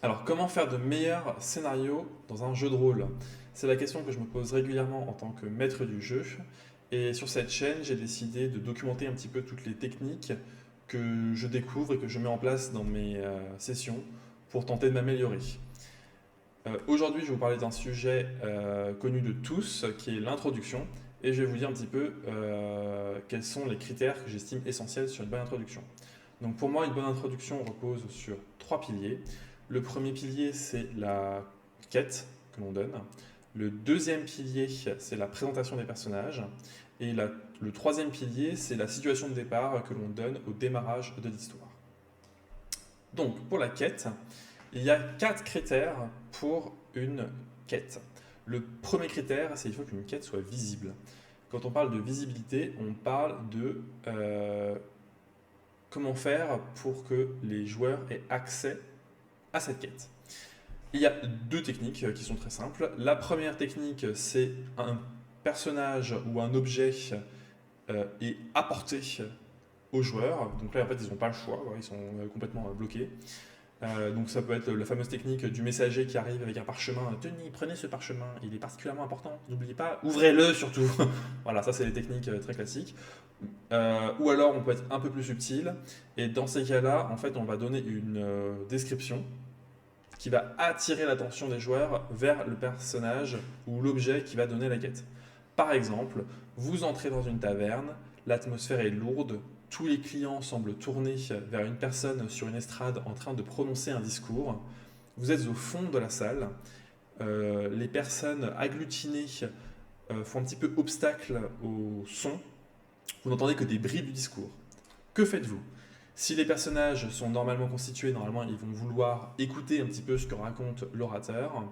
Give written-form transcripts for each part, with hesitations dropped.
Alors, comment faire de meilleurs scénarios dans un jeu de rôle? C'est la question que je me pose régulièrement en tant que maître du jeu. Et sur cette chaîne, j'ai décidé de documenter un petit peu toutes les techniques que je découvre et que je mets en place dans mes sessions pour tenter de m'améliorer. Aujourd'hui, je vais vous parler d'un sujet connu de tous, qui est l'introduction. Et je vais vous dire un petit peu quels sont les critères que j'estime essentiels sur une bonne introduction. Donc pour moi, une bonne introduction repose sur trois piliers. Le premier pilier, c'est la quête que l'on donne. Le deuxième pilier, c'est la présentation des personnages. Et le troisième pilier, c'est la situation de départ que l'on donne au démarrage de l'histoire. Donc pour la quête, il y a quatre critères pour une quête. Le premier critère, c'est qu'il faut qu'une quête soit visible. Quand on parle de visibilité, on parle de comment faire pour que les joueurs aient accès à cette quête. Il y a deux techniques qui sont très simples. La première technique, c'est un personnage ou un objet est apporté aux joueurs. Donc là, en fait, ils n'ont pas le choix, ils sont complètement bloqués. Donc ça peut être la fameuse technique du messager qui arrive avec un parchemin. Tenez, prenez ce parchemin, il est particulièrement important. N'oubliez pas, ouvrez-le surtout. Voilà, ça c'est les techniques très classiques. Ou alors on peut être un peu plus subtil. Et dans ces cas-là, en fait, on va donner une description qui va attirer l'attention des joueurs vers le personnage ou l'objet qui va donner la quête. Par exemple, vous entrez dans une taverne, l'atmosphère est lourde, tous les clients semblent tourner vers une personne sur une estrade en train de prononcer un discours. Vous êtes au fond de la salle, les personnes agglutinées font un petit peu obstacle au son, vous n'entendez que des bribes du discours. Que faites-vous? Si les personnages sont normalement constitués, normalement ils vont vouloir écouter un petit peu ce que raconte l'orateur,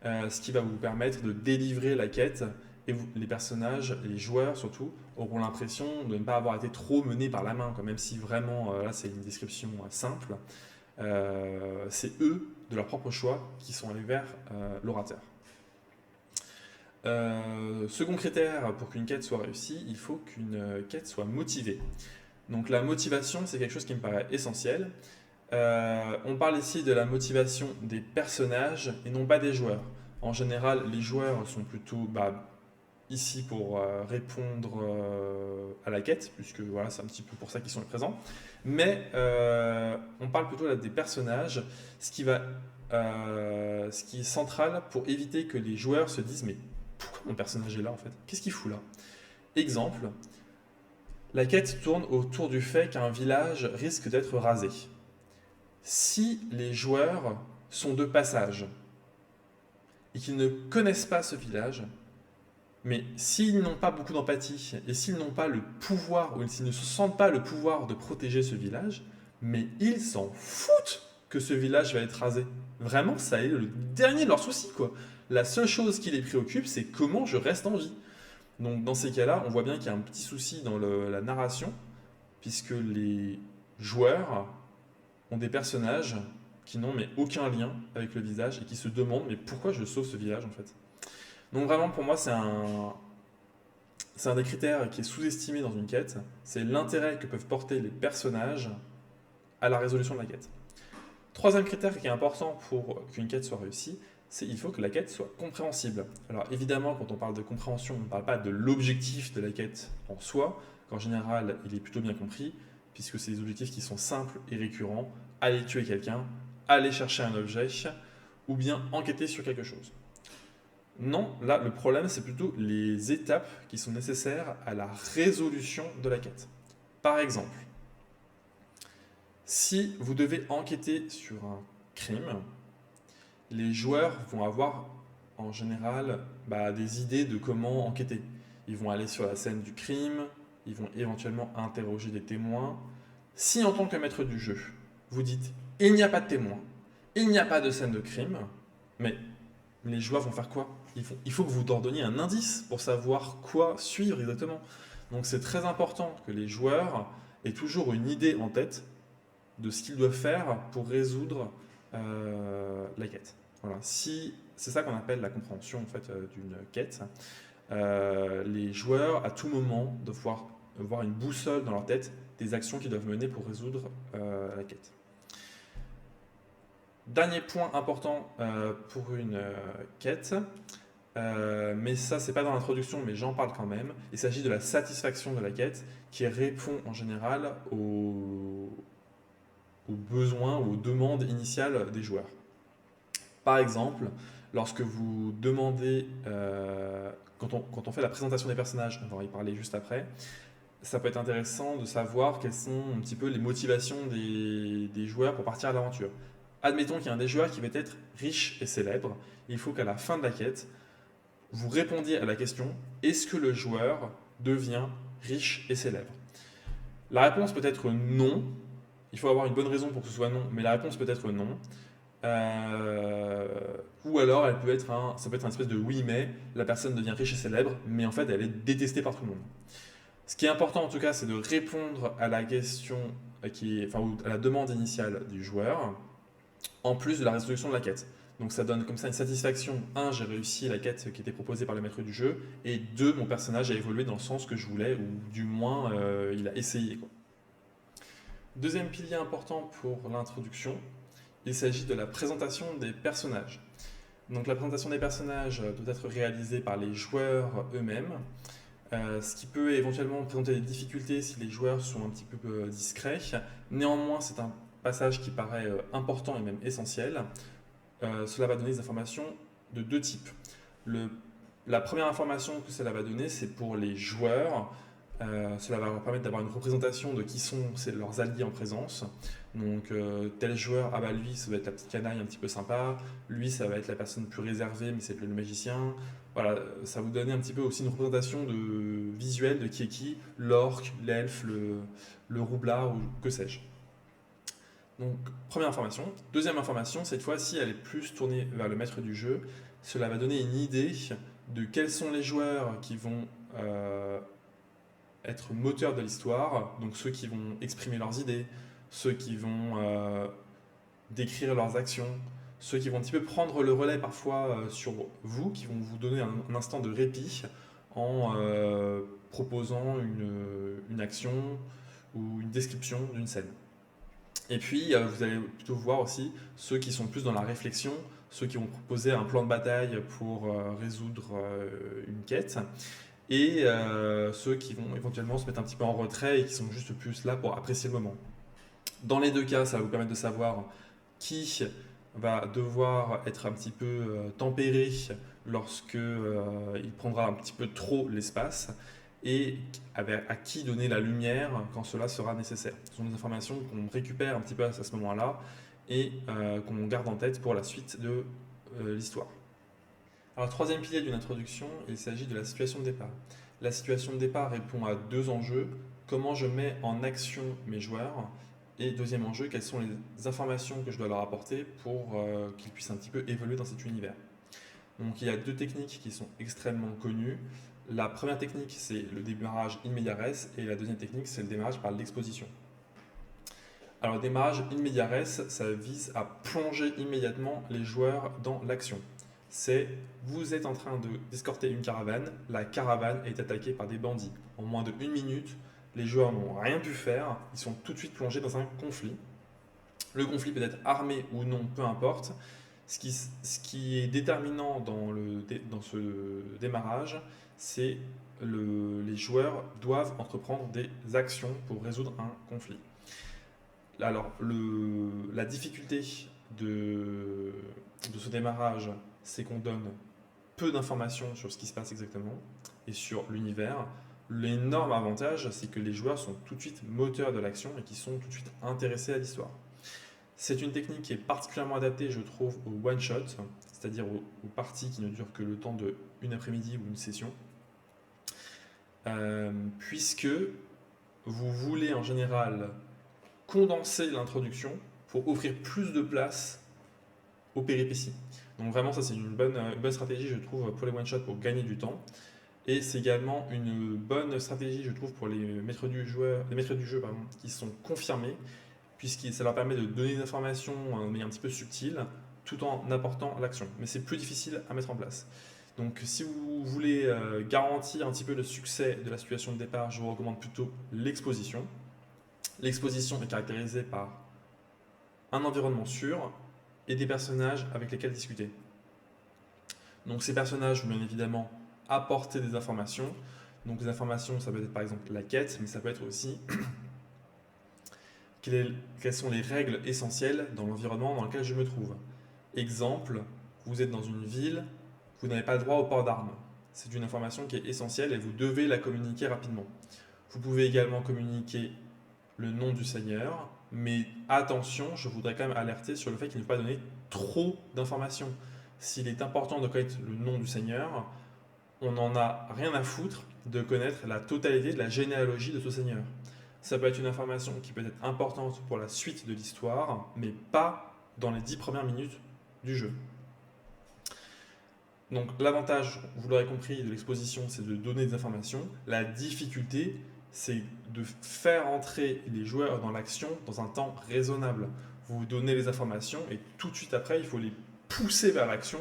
ce qui va vous permettre de délivrer la quête. Et les personnages, les joueurs surtout, auront l'impression de ne pas avoir été trop menés par la main, même si vraiment, là c'est une description simple. C'est eux, de leur propre choix, qui sont allés vers l'orateur. Second critère pour qu'une quête soit réussie, il faut qu'une quête soit motivée. Donc la motivation, c'est quelque chose qui me paraît essentiel. On parle ici de la motivation des personnages et non pas des joueurs. En général, les joueurs sont plutôt ici pour répondre à la quête, puisque voilà, c'est un petit peu pour ça qu'ils sont présents. Mais on parle plutôt là des personnages, ce qui ce qui est central pour éviter que les joueurs se disent mais pourquoi mon personnage est là en fait? Qu'est-ce qu'il fout là? Exemple, la quête tourne autour du fait qu'un village risque d'être rasé. Si les joueurs sont de passage et qu'ils ne connaissent pas ce village, mais s'ils n'ont pas beaucoup d'empathie et s'ils n'ont pas le pouvoir ou s'ils ne se sentent pas le pouvoir de protéger ce village, mais ils s'en foutent que ce village va être rasé. Vraiment, ça est le dernier de leurs soucis, quoi. La seule chose qui les préoccupe, c'est comment je reste en vie. Donc dans ces cas-là, on voit bien qu'il y a un petit souci dans la narration, puisque les joueurs ont des personnages qui n'ont mais aucun lien avec le visage et qui se demandent mais pourquoi je sauve ce village en fait. Donc vraiment pour moi c'est un des critères qui est sous-estimé dans une quête, c'est l'intérêt que peuvent porter les personnages à la résolution de la quête. Troisième critère qui est important pour qu'une quête soit réussie, c'est qu'il faut que la quête soit compréhensible. Alors évidemment, quand on parle de compréhension, on ne parle pas de l'objectif de la quête en soi, qu'en général, il est plutôt bien compris, puisque c'est des objectifs qui sont simples et récurrents, aller tuer quelqu'un, aller chercher un objet, ou bien enquêter sur quelque chose. Non, là, le problème, c'est plutôt les étapes qui sont nécessaires à la résolution de la quête. Par exemple, si vous devez enquêter sur un crime, les joueurs vont avoir en général des idées de comment enquêter. Ils vont aller sur la scène du crime, ils vont éventuellement interroger des témoins. Si en tant que maître du jeu, vous dites il n'y a pas de témoins, il n'y a pas de scène de crime, mais les joueurs vont faire quoi? Il faut que vous leur donniez un indice pour savoir quoi suivre exactement. Donc c'est très important que les joueurs aient toujours une idée en tête de ce qu'ils doivent faire pour résoudre la quête. Voilà. Si, c'est ça qu'on appelle la compréhension en fait, d'une quête. Les joueurs, à tout moment, doivent pouvoir voir une boussole dans leur tête des actions qu'ils doivent mener pour résoudre la quête. dernier point important pour une quête, mais ça c'est pas dans l'introduction, mais j'en parle quand même. Il s'agit de la satisfaction de la quête qui répond en général aux besoins ou aux demandes initiales des joueurs. Par exemple, lorsque vous demandez, quand on fait la présentation des personnages, on va y parler juste après, ça peut être intéressant de savoir quelles sont un petit peu les motivations des joueurs pour partir à l'aventure. Admettons qu'il y a un des joueurs qui veut être riche et célèbre. Il faut qu'à la fin de la quête, vous répondiez à la question: est-ce que le joueur devient riche et célèbre? La réponse peut être non. Il faut avoir une bonne raison pour que ce soit non, mais la réponse peut être non. Euh, ou alors ça peut être un espèce de oui mais la personne devient riche et célèbre, mais en fait elle est détestée par tout le monde. Ce qui est important en tout cas, c'est de répondre à la question ou à la demande initiale du joueur, en plus de la résolution de la quête. Donc ça donne comme ça une satisfaction. Un, j'ai réussi la quête qui était proposée par le maître du jeu, et deux, mon personnage a évolué dans le sens que je voulais, ou du moins il a essayé, quoi. Deuxième pilier important pour l'introduction, il s'agit de la présentation des personnages. Donc la présentation des personnages doit être réalisée par les joueurs eux-mêmes, ce qui peut éventuellement présenter des difficultés si les joueurs sont un petit peu discrets. Néanmoins, c'est un passage qui paraît important et même essentiel. Cela va donner des informations de deux types. La première information que cela va donner, c'est pour les joueurs. Cela va leur permettre d'avoir une représentation de qui sont leurs alliés en présence. Donc tel joueur, ah bah lui ça va être la petite canaille un petit peu sympa, lui ça va être la personne plus réservée mais c'est le magicien. Voilà, ça va vous donner un petit peu aussi une représentation visuelle de qui est qui, l'orque, l'elfe, le roublard ou que sais-je. Donc première information. Deuxième information, cette fois-ci elle est plus tournée vers le maître du jeu. Cela va donner une idée de quels sont les joueurs qui vont être moteurs de l'histoire, donc ceux qui vont exprimer leurs idées, ceux qui vont décrire leurs actions, ceux qui vont un petit peu prendre le relais parfois sur vous, qui vont vous donner un instant de répit en proposant une action ou une description d'une scène. Et puis vous allez plutôt voir aussi ceux qui sont plus dans la réflexion, ceux qui vont proposer un plan de bataille pour résoudre une quête, et ceux qui vont éventuellement se mettre un petit peu en retrait et qui sont juste plus là pour apprécier le moment. Dans les deux cas, ça va vous permettre de savoir qui va devoir être un petit peu tempéré lorsque il prendra un petit peu trop l'espace, et à qui donner la lumière quand cela sera nécessaire. Ce sont des informations qu'on récupère un petit peu à ce moment-là et qu'on garde en tête pour la suite de l'histoire. Alors, troisième pilier d'une introduction, il s'agit de la situation de départ. La situation de départ répond à deux enjeux: comment je mets en action mes joueurs, et deuxième enjeu, quelles sont les informations que je dois leur apporter pour qu'ils puissent un petit peu évoluer dans cet univers. Donc il y a deux techniques qui sont extrêmement connues. La première technique, c'est le démarrage in media res, et la deuxième technique, c'est le démarrage par l'exposition. Alors le démarrage in media res, ça vise à plonger immédiatement les joueurs dans l'action. Vous êtes en train d'escorter une caravane, la caravane est attaquée par des bandits. En moins de 1 minute, les joueurs n'ont rien pu faire, ils sont tout de suite plongés dans un conflit. Le conflit peut être armé ou non, peu importe. Ce qui est déterminant dans ce démarrage, c'est les joueurs doivent entreprendre des actions pour résoudre un conflit. Alors, la difficulté de ce démarrage, c'est qu'on donne peu d'informations sur ce qui se passe exactement et sur l'univers. L'énorme avantage, c'est que les joueurs sont tout de suite moteurs de l'action et qui sont tout de suite intéressés à l'histoire. C'est une technique qui est particulièrement adaptée, je trouve, au one-shot, c'est-à-dire aux parties qui ne durent que le temps d'une après-midi ou une session, puisque vous voulez en général condenser l'introduction pour offrir plus de place aux péripéties. Donc vraiment, ça c'est une bonne stratégie, je trouve, pour les one-shots pour gagner du temps. Et c'est également une bonne stratégie, je trouve, pour les maîtres du jeu qui sont confirmés, puisque ça leur permet de donner des informations de manière un petit peu subtile, tout en apportant l'action. Mais c'est plus difficile à mettre en place. Donc si vous voulez garantir un petit peu le succès de la situation de départ, je vous recommande plutôt l'exposition. L'exposition est caractérisée par un environnement sûr, et des personnages avec lesquels discuter. Donc ces personnages vont bien évidemment apporter des informations. Donc les informations, ça peut être par exemple la quête, mais ça peut être aussi quelles sont les règles essentielles dans l'environnement dans lequel je me trouve. Exemple, vous êtes dans une ville, vous n'avez pas le droit au port d'armes. C'est une information qui est essentielle et vous devez la communiquer rapidement. Vous pouvez également communiquer le nom du seigneur, mais attention, je voudrais quand même alerter sur le fait qu'il ne faut pas donner trop d'informations. S'il est important de connaître le nom du seigneur, on n'en a rien à foutre de connaître la totalité de la généalogie de ce seigneur. Ça peut être une information qui peut être importante pour la suite de l'histoire, mais pas dans les 10 premières minutes du jeu. Donc l'avantage, vous l'aurez compris, de l'exposition, c'est de donner des informations. La difficulté, c'est de faire entrer les joueurs dans l'action dans un temps raisonnable. Vous donnez les informations et tout de suite après, il faut les pousser vers l'action.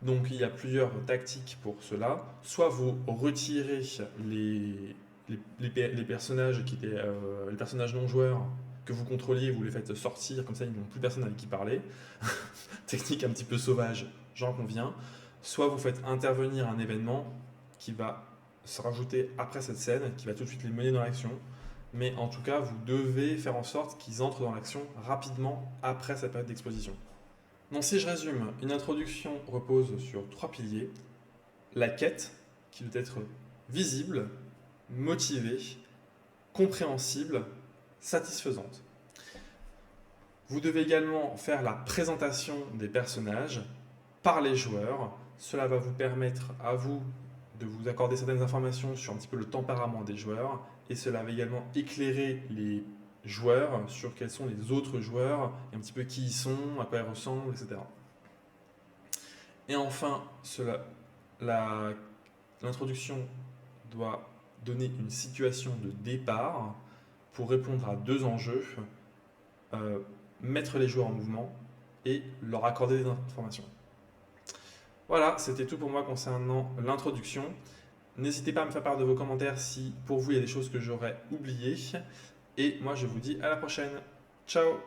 Donc il y a plusieurs tactiques pour cela. Soit vous retirez les personnages qui étaient les personnages non joueurs que vous contrôliez, vous les faites sortir, comme ça ils n'ont plus personne avec qui parler. Technique un petit peu sauvage, j'en conviens. Soit vous faites intervenir un événement qui va se rajouter après cette scène, qui va tout de suite les mener dans l'action. Mais en tout cas, vous devez faire en sorte qu'ils entrent dans l'action rapidement après cette période d'exposition. Donc si je résume, une introduction repose sur 3 piliers. La quête, qui doit être visible, motivée, compréhensible, satisfaisante. Vous devez également faire la présentation des personnages par les joueurs. Cela va vous permettre à vous de vous accorder certaines informations sur un petit peu le tempérament des joueurs et cela va également éclairer les joueurs sur quels sont les autres joueurs et un petit peu qui ils sont, à quoi ils ressemblent, etc. Et enfin, l'introduction doit donner une situation de départ pour répondre à 2 enjeux, mettre les joueurs en mouvement et leur accorder des informations. Voilà, c'était tout pour moi concernant l'introduction. N'hésitez pas à me faire part de vos commentaires si pour vous il y a des choses que j'aurais oubliées. Et moi je vous dis à la prochaine. Ciao!